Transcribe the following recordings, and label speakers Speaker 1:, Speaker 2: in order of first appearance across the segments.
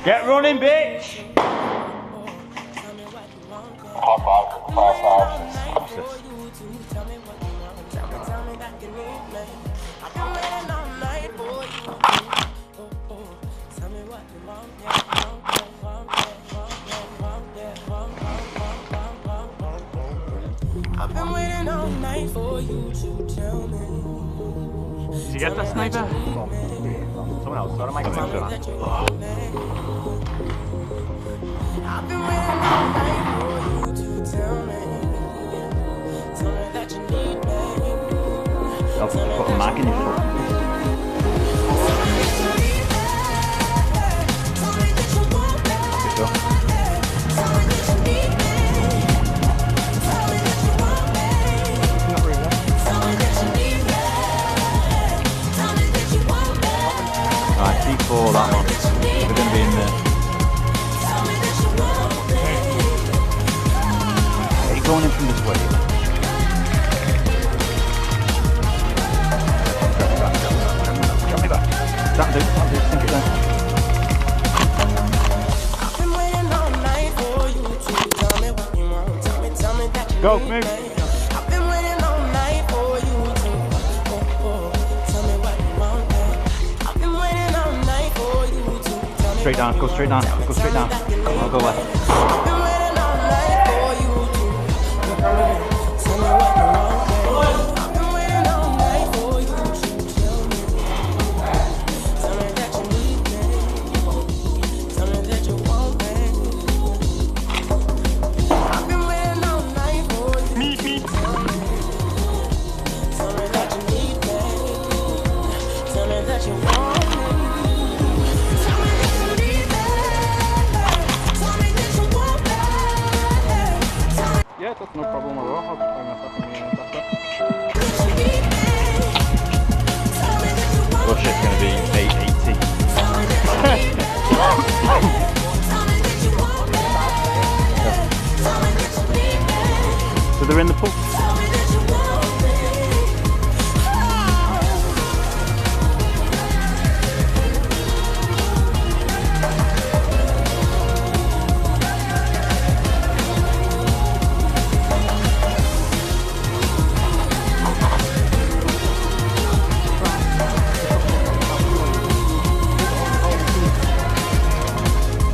Speaker 1: Get running, bitch! What's this?
Speaker 2: I've been waiting all night for you to tell me.
Speaker 1: Did you get that sniper? Someone else, I don't mind coming to that.
Speaker 2: I've been waiting all night for you to tell me. Tell me that you need me.
Speaker 1: I'll put a mark in your foot. Right, D4 that one. We're going to be in there. Are you going in from this way? Drop me back. That'll do, sink it down. Go, move.
Speaker 2: I've been waiting all night for you to tell me what you want. I've been waiting all night for you to tell me.
Speaker 1: Straight down, go straight down, go straight down. I'll go left.
Speaker 2: I've been waiting all night for you to tell me what you want. I've been waiting all night for you to tell me that you need me. Tell me that you want me. I've been waiting all night for you.
Speaker 1: Meet me.
Speaker 2: Tell me that you need me. Tell me that you want me. Tell me that you need me. Tell me that you want me.
Speaker 3: Yeah, that's no problem at all. I'll bring myself in the after.
Speaker 1: Well, shit's going to be 880. So they're in the pool.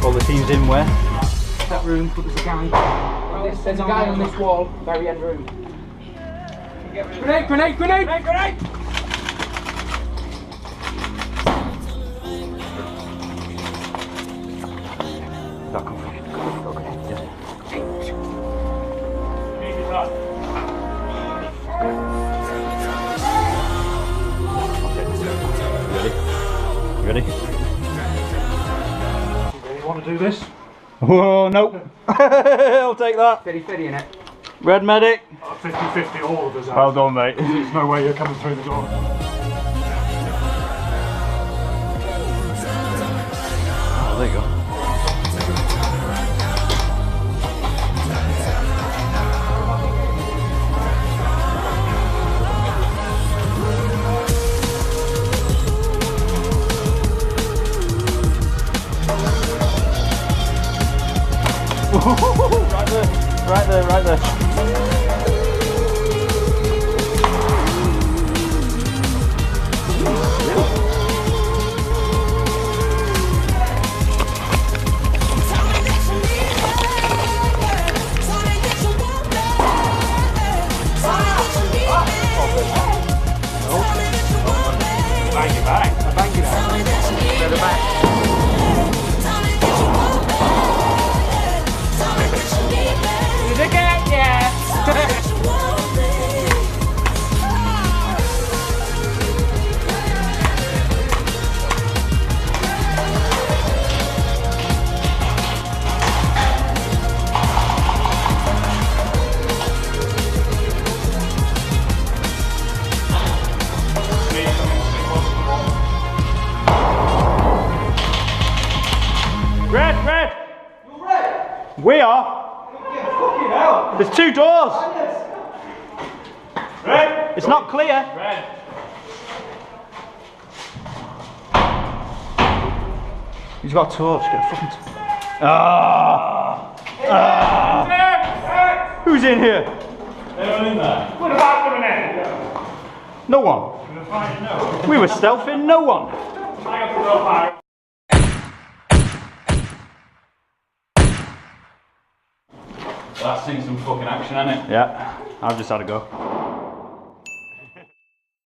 Speaker 1: All the teams in where?
Speaker 3: That room, but there's a guy. There's a guy on this wall, very end room. Grenade, grenade, grenade! Grenade, grenade!
Speaker 1: Go, go, go. Yeah. Ready?
Speaker 3: You want to do this?
Speaker 1: Whoa, nope. I'll take that.
Speaker 3: 50-50 in it.
Speaker 1: Red medic.
Speaker 3: 50-50 all of us out.
Speaker 1: Well done, mate.
Speaker 3: There's no way you're coming through the door.
Speaker 1: Oh, there you go. Right there, right there.
Speaker 3: Bang it back. I bang it out. Further back.
Speaker 1: Red! We are? There's two doors! Red! It's not clear! Red!
Speaker 4: He's got a torch. Get a fucking torch. Ah! Ah! Who's in here?
Speaker 1: Anyone in there?
Speaker 5: What about coming in?
Speaker 4: No one. We were stealthing. No one.
Speaker 5: I got the rope out.
Speaker 1: That's seen some fucking action, hasn't it?
Speaker 4: Yeah, I've just had a go.